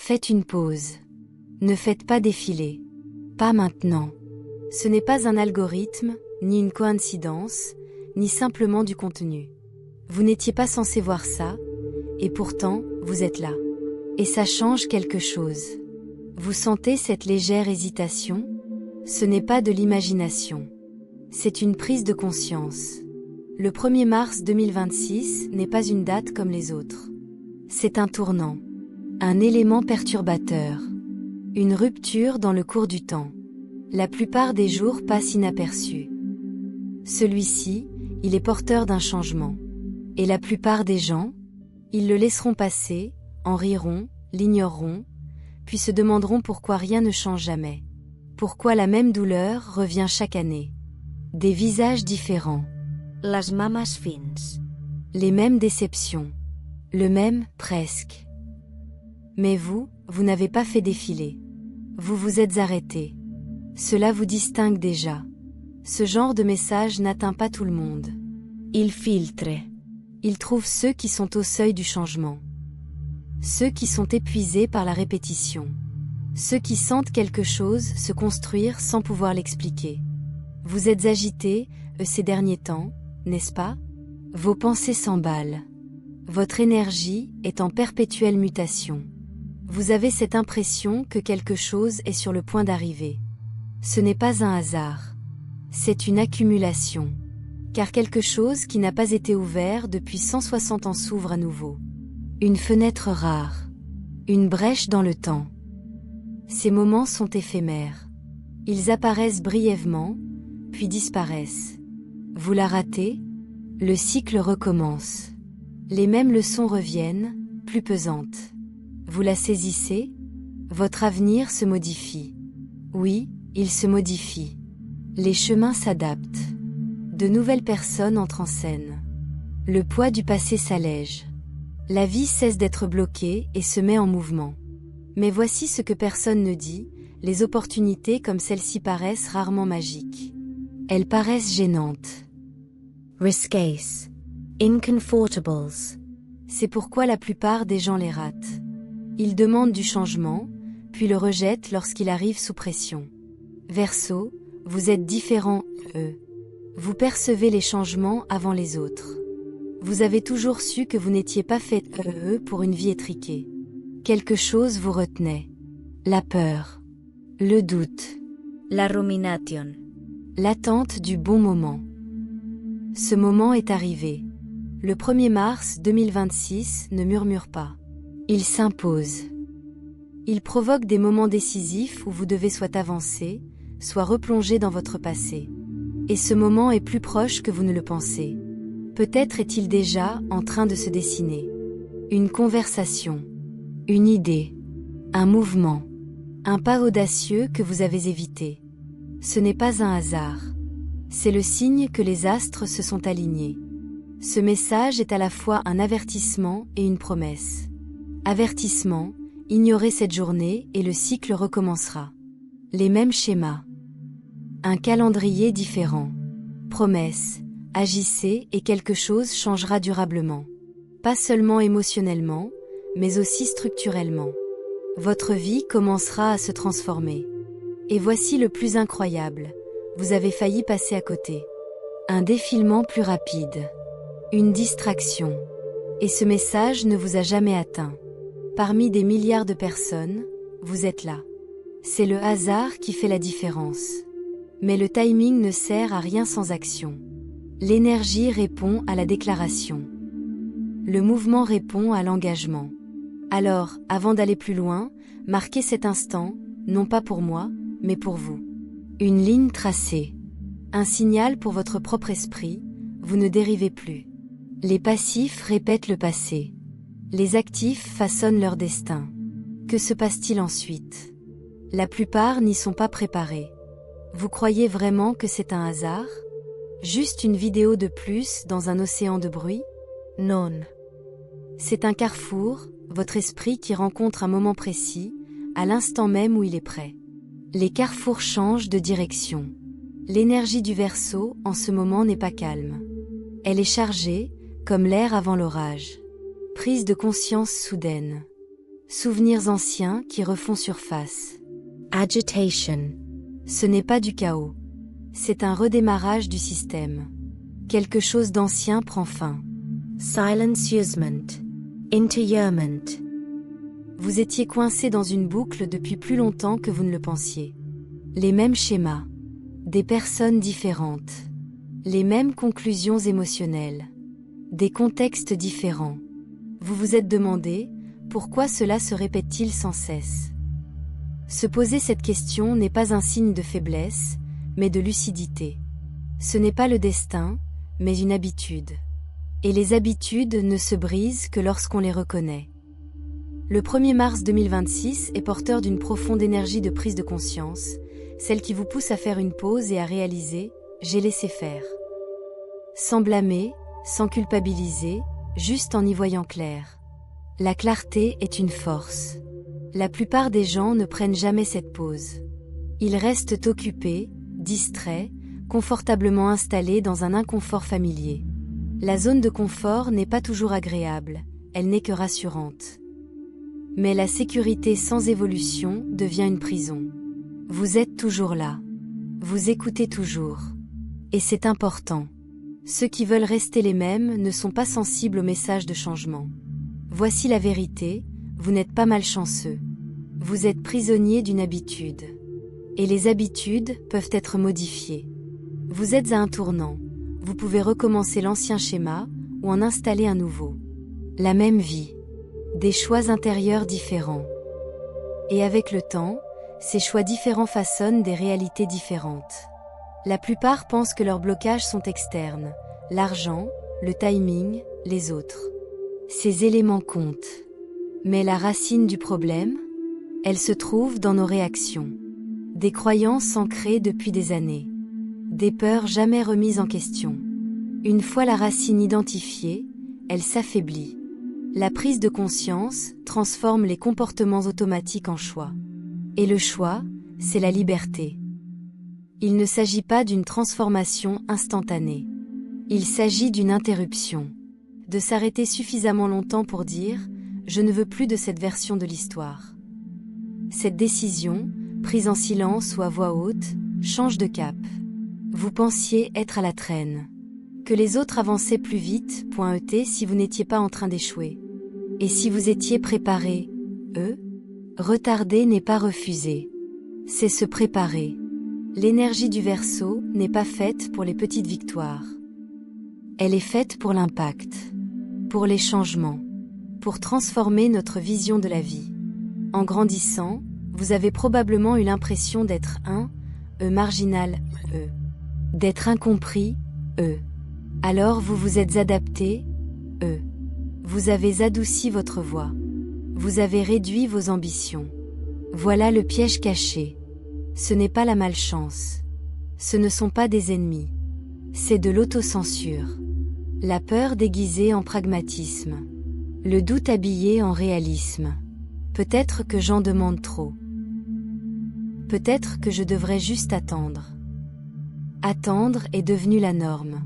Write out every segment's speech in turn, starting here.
Faites une pause. Ne faites pas défiler. Pas maintenant. Ce n'est pas un algorithme, ni une coïncidence, ni simplement du contenu. Vous n'étiez pas censé voir ça, et pourtant, vous êtes là. Et ça change quelque chose. Vous sentez cette légère hésitation? Ce n'est pas de l'imagination. C'est une prise de conscience. Le 1er mars 2026 n'est pas une date comme les autres. C'est un tournant. Un élément perturbateur. Une rupture dans le cours du temps. La plupart des jours passent inaperçus. Celui-ci, il est porteur d'un changement. Et la plupart des gens, ils le laisseront passer, en riront, l'ignoreront, puis se demanderont pourquoi rien ne change jamais. Pourquoi la même douleur revient chaque année. Des visages différents. Les mames fins. Les mêmes déceptions. Le même, presque. Mais vous n'avez pas fait défiler. Vous vous êtes arrêté. Cela vous distingue déjà. Ce genre de message n'atteint pas tout le monde. Il filtre. Il trouve ceux qui sont au seuil du changement. Ceux qui sont épuisés par la répétition. Ceux qui sentent quelque chose se construire sans pouvoir l'expliquer. Vous êtes agité, ces derniers temps, n'est-ce pas? Vos pensées s'emballent. Votre énergie est en perpétuelle mutation. Vous avez cette impression que quelque chose est sur le point d'arriver. Ce n'est pas un hasard. C'est une accumulation. Car quelque chose qui n'a pas été ouvert depuis 160 ans s'ouvre à nouveau. Une fenêtre rare. Une brèche dans le temps. Ces moments sont éphémères. Ils apparaissent brièvement, puis disparaissent. Vous la ratez? Le cycle recommence. Les mêmes leçons reviennent, plus pesantes. Vous la saisissez? Votre avenir se modifie. Oui, il se modifie. Les chemins s'adaptent. De nouvelles personnes entrent en scène. Le poids du passé s'allège. La vie cesse d'être bloquée et se met en mouvement. Mais voici ce que personne ne dit, les opportunités comme celle-ci paraissent rarement magiques. Elles paraissent gênantes. Risquées. Inconfortables. C'est pourquoi la plupart des gens les ratent. Ils demandent du changement, puis le rejettent lorsqu'il arrive sous pression. Verseau, vous êtes différent, Vous percevez les changements avant les autres. Vous avez toujours su que vous n'étiez pas fait pour une vie étriquée. Quelque chose vous retenait. La peur. Le doute. La rumination. L'attente du bon moment. Ce moment est arrivé. Le 1er mars 2026 ne murmure pas. Il s'impose. Il provoque des moments décisifs où vous devez soit avancer, soit replonger dans votre passé. Et ce moment est plus proche que vous ne le pensez. Peut-être est-il déjà en train de se dessiner. Une conversation. Une idée. Un mouvement. Un pas audacieux que vous avez évité. Ce n'est pas un hasard. C'est le signe que les astres se sont alignés. Ce message est à la fois un avertissement et une promesse. Avertissement, ignorez cette journée et le cycle recommencera. Les mêmes schémas. Un calendrier différent. Promesse, agissez et quelque chose changera durablement. Pas seulement émotionnellement, mais aussi structurellement. Votre vie commencera à se transformer. Et voici le plus incroyable. Vous avez failli passer à côté. Un défilement plus rapide. Une distraction. Et ce message ne vous a jamais atteint. Parmi des milliards de personnes, vous êtes là. C'est le hasard qui fait la différence. Mais le timing ne sert à rien sans action. L'énergie répond à la déclaration. Le mouvement répond à l'engagement. Alors, avant d'aller plus loin, marquez cet instant, non pas pour moi, mais pour vous. Une ligne tracée. Un signal pour votre propre esprit, vous ne dérivez plus. Les passifs répètent le passé. Les actifs façonnent leur destin. Que se passe-t-il ensuite? La plupart n'y sont pas préparés. Vous croyez vraiment que c'est un hasard? Juste une vidéo de plus dans un océan de bruit? Non. C'est un carrefour, votre esprit qui rencontre un moment précis, à l'instant même où il est prêt. Les carrefours changent de direction. L'énergie du Verseau, en ce moment, n'est pas calme. Elle est chargée, comme l'air avant l'orage. Prise de conscience soudaine. Souvenirs anciens qui refont surface. Agitation. Ce n'est pas du chaos. C'est un redémarrage du système. Quelque chose d'ancien prend fin. Silencement. Interment. Vous étiez coincé dans une boucle depuis plus longtemps que vous ne le pensiez. Les mêmes schémas. Des personnes différentes. Les mêmes conclusions émotionnelles. Des contextes différents. Vous vous êtes demandé, pourquoi cela se répète-t-il sans cesse? Se poser cette question n'est pas un signe de faiblesse, mais de lucidité. Ce n'est pas le destin, mais une habitude. Et les habitudes ne se brisent que lorsqu'on les reconnaît. Le 1er mars 2026 est porteur d'une profonde énergie de prise de conscience, celle qui vous pousse à faire une pause et à réaliser « j'ai laissé faire ». Sans blâmer, sans culpabiliser, juste en y voyant clair. La clarté est une force. La plupart des gens ne prennent jamais cette pause. Ils restent occupés, distraits, confortablement installés dans un inconfort familier. La zone de confort n'est pas toujours agréable, elle n'est que rassurante. Mais la sécurité sans évolution devient une prison. Vous êtes toujours là. Vous écoutez toujours. Et c'est important. Ceux qui veulent rester les mêmes ne sont pas sensibles au message de changement. Voici la vérité, vous n'êtes pas malchanceux. Vous êtes prisonnier d'une habitude. Et les habitudes peuvent être modifiées. Vous êtes à un tournant. Vous pouvez recommencer l'ancien schéma ou en installer un nouveau. La même vie. Des choix intérieurs différents. Et avec le temps, ces choix différents façonnent des réalités différentes. La plupart pensent que leurs blocages sont externes, l'argent, le timing, les autres. Ces éléments comptent. Mais la racine du problème, elle se trouve dans nos réactions. Des croyances ancrées depuis des années. Des peurs jamais remises en question. Une fois la racine identifiée, elle s'affaiblit. La prise de conscience transforme les comportements automatiques en choix. Et le choix, c'est la liberté. Il ne s'agit pas d'une transformation instantanée. Il s'agit d'une interruption. De s'arrêter suffisamment longtemps pour dire « je ne veux plus de cette version de l'histoire ». Cette décision, prise en silence ou à voix haute, change de cap. Vous pensiez être à la traîne. Que les autres avançaient plus vite, .et si vous n'étiez pas en train d'échouer. Et si vous étiez préparé, retarder n'est pas refuser. C'est se préparer. L'énergie du Verseau n'est pas faite pour les petites victoires. Elle est faite pour l'impact, pour les changements, pour transformer notre vision de la vie. En grandissant, vous avez probablement eu l'impression d'être marginal, d'être incompris, Alors vous vous êtes adapté, Vous avez adouci votre voix. Vous avez réduit vos ambitions. Voilà le piège caché. Ce n'est pas la malchance. Ce ne sont pas des ennemis. C'est de l'autocensure. La peur déguisée en pragmatisme. Le doute habillé en réalisme. Peut-être que j'en demande trop. Peut-être que je devrais juste attendre. Attendre est devenu la norme.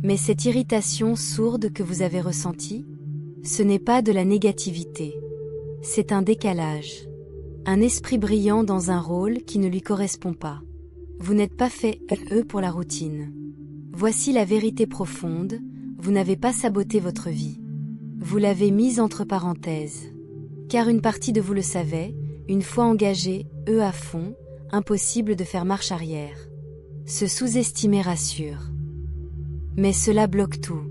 Mais cette irritation sourde que vous avez ressentie, ce n'est pas de la négativité. C'est un décalage. Un esprit brillant dans un rôle qui ne lui correspond pas. Vous n'êtes pas fait pour la routine. Voici la vérité profonde, vous n'avez pas saboté votre vie. Vous l'avez mise entre parenthèses. Car une partie de vous le savait, une fois engagé, à fond, impossible de faire marche arrière. Se sous-estimer rassure. Mais cela bloque tout.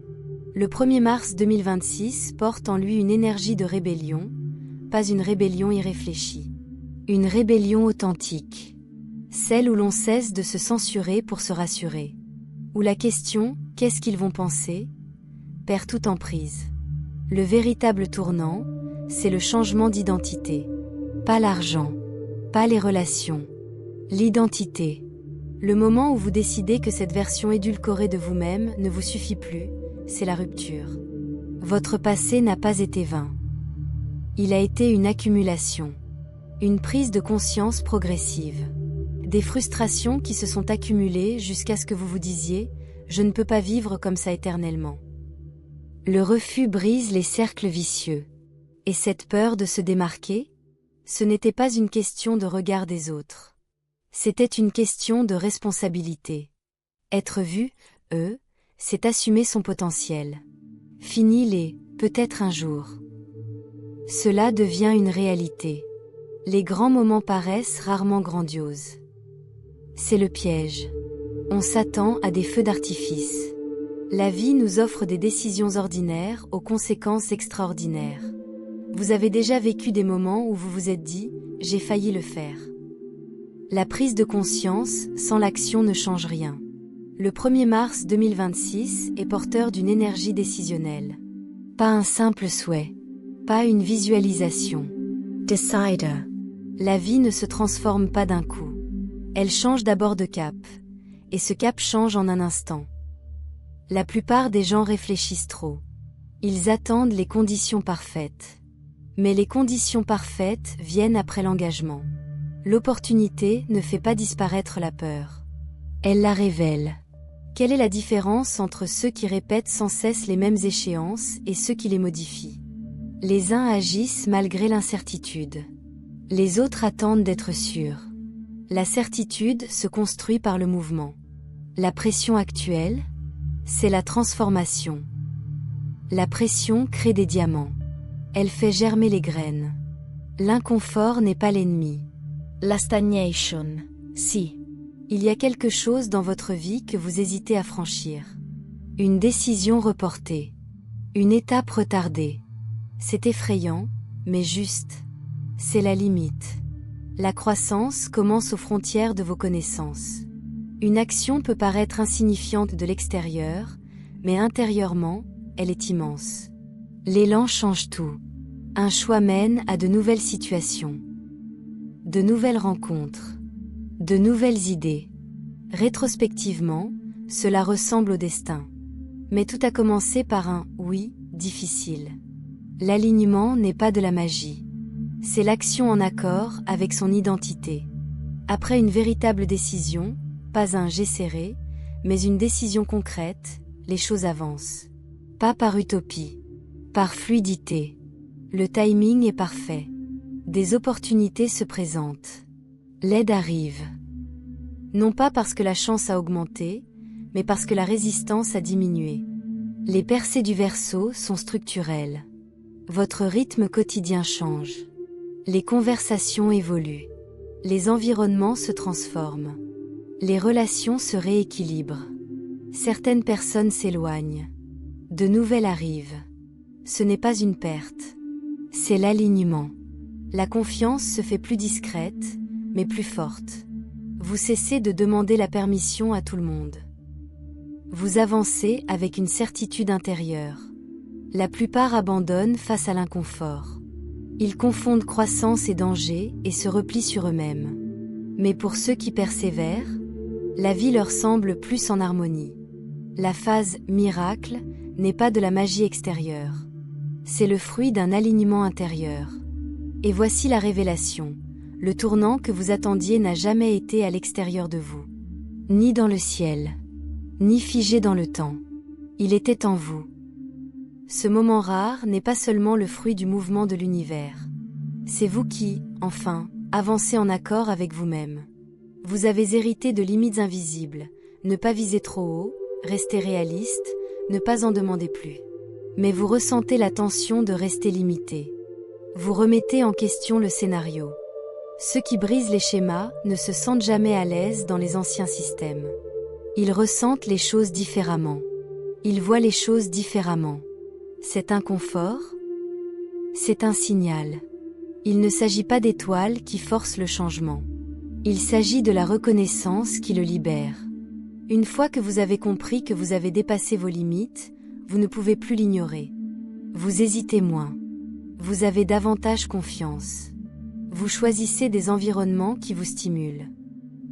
Le 1er mars 2026 porte en lui une énergie de rébellion, pas une rébellion irréfléchie. Une rébellion authentique. Celle où l'on cesse de se censurer pour se rassurer. Où la question « qu'est-ce qu'ils vont penser ?» perd toute emprise. Le véritable tournant, c'est le changement d'identité. Pas l'argent, pas les relations. L'identité. Le moment où vous décidez que cette version édulcorée de vous-même ne vous suffit plus, c'est la rupture. Votre passé n'a pas été vain. Il a été une accumulation. Une prise de conscience progressive. Des frustrations qui se sont accumulées jusqu'à ce que vous vous disiez « je ne peux pas vivre comme ça éternellement ». Le refus brise les cercles vicieux. Et cette peur de se démarquer? Ce n'était pas une question de regard des autres. C'était une question de responsabilité. Être vu, c'est assumer son potentiel. Fini les « peut-être un jour ». Cela devient une réalité. Les grands moments paraissent rarement grandioses. C'est le piège. On s'attend à des feux d'artifice. La vie nous offre des décisions ordinaires aux conséquences extraordinaires. Vous avez déjà vécu des moments où vous vous êtes dit « j'ai failli le faire ». La prise de conscience sans l'action ne change rien. Le 1er mars 2026 est porteur d'une énergie décisionnelle. Pas un simple souhait. Pas une visualisation. Decider. La vie ne se transforme pas d'un coup. Elle change d'abord de cap. Et ce cap change en un instant. La plupart des gens réfléchissent trop. Ils attendent les conditions parfaites. Mais les conditions parfaites viennent après l'engagement. L'opportunité ne fait pas disparaître la peur. Elle la révèle. Quelle est la différence entre ceux qui répètent sans cesse les mêmes échéances et ceux qui les modifient? Les uns agissent malgré l'incertitude. Les autres attendent d'être sûrs. La certitude se construit par le mouvement. La pression actuelle, c'est la transformation. La pression crée des diamants. Elle fait germer les graines. L'inconfort n'est pas l'ennemi. La stagnation, si. Il y a quelque chose dans votre vie que vous hésitez à franchir. Une décision reportée. Une étape retardée. C'est effrayant, mais juste. C'est la limite. La croissance commence aux frontières de vos connaissances. Une action peut paraître insignifiante de l'extérieur, mais intérieurement, elle est immense. L'élan change tout. Un choix mène à de nouvelles situations. De nouvelles rencontres. De nouvelles idées. Rétrospectivement, cela ressemble au destin. Mais tout a commencé par un « oui » difficile. L'alignement n'est pas de la magie. C'est l'action en accord avec son identité. Après une véritable décision, pas un « j'ai serré », mais une décision concrète, les choses avancent. Pas par utopie. Par fluidité. Le timing est parfait. Des opportunités se présentent. L'aide arrive. Non pas parce que la chance a augmenté, mais parce que la résistance a diminué. Les percées du Verseau sont structurelles. Votre rythme quotidien change. Les conversations évoluent. Les environnements se transforment. Les relations se rééquilibrent. Certaines personnes s'éloignent. De nouvelles arrivent. Ce n'est pas une perte. C'est l'alignement. La confiance se fait plus discrète, mais plus forte. Vous cessez de demander la permission à tout le monde. Vous avancez avec une certitude intérieure. La plupart abandonnent face à l'inconfort. Ils confondent croissance et danger et se replient sur eux-mêmes. Mais pour ceux qui persévèrent, la vie leur semble plus en harmonie. La phase « miracle » n'est pas de la magie extérieure. C'est le fruit d'un alignement intérieur. Et voici la révélation. Le tournant que vous attendiez n'a jamais été à l'extérieur de vous. Ni dans le ciel. Ni figé dans le temps. Il était en vous. Ce moment rare n'est pas seulement le fruit du mouvement de l'univers. C'est vous qui, enfin, avancez en accord avec vous-même. Vous avez hérité de limites invisibles. Ne pas viser trop haut, rester réaliste, ne pas en demander plus. Mais vous ressentez la tension de rester limité. Vous remettez en question le scénario. Ceux qui brisent les schémas ne se sentent jamais à l'aise dans les anciens systèmes. Ils ressentent les choses différemment. Ils voient les choses différemment. Cet inconfort, c'est un signal. Il ne s'agit pas d'étoiles qui forcent le changement. Il s'agit de la reconnaissance qui le libère. Une fois que vous avez compris que vous avez dépassé vos limites, vous ne pouvez plus l'ignorer. Vous hésitez moins. Vous avez davantage confiance. Vous choisissez des environnements qui vous stimulent.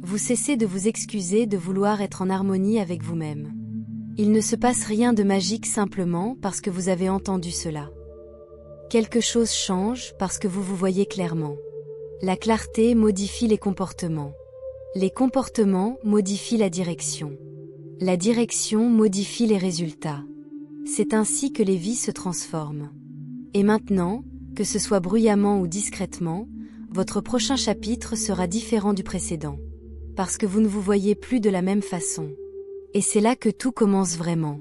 Vous cessez de vous excuser de vouloir être en harmonie avec vous-même. Il ne se passe rien de magique simplement parce que vous avez entendu cela. Quelque chose change parce que vous vous voyez clairement. La clarté modifie les comportements. Les comportements modifient la direction. La direction modifie les résultats. C'est ainsi que les vies se transforment. Et maintenant, Que ce soit bruyamment ou discrètement, votre prochain chapitre sera différent du précédent. Parce que vous ne vous voyez plus de la même façon. Et c'est là que tout commence vraiment.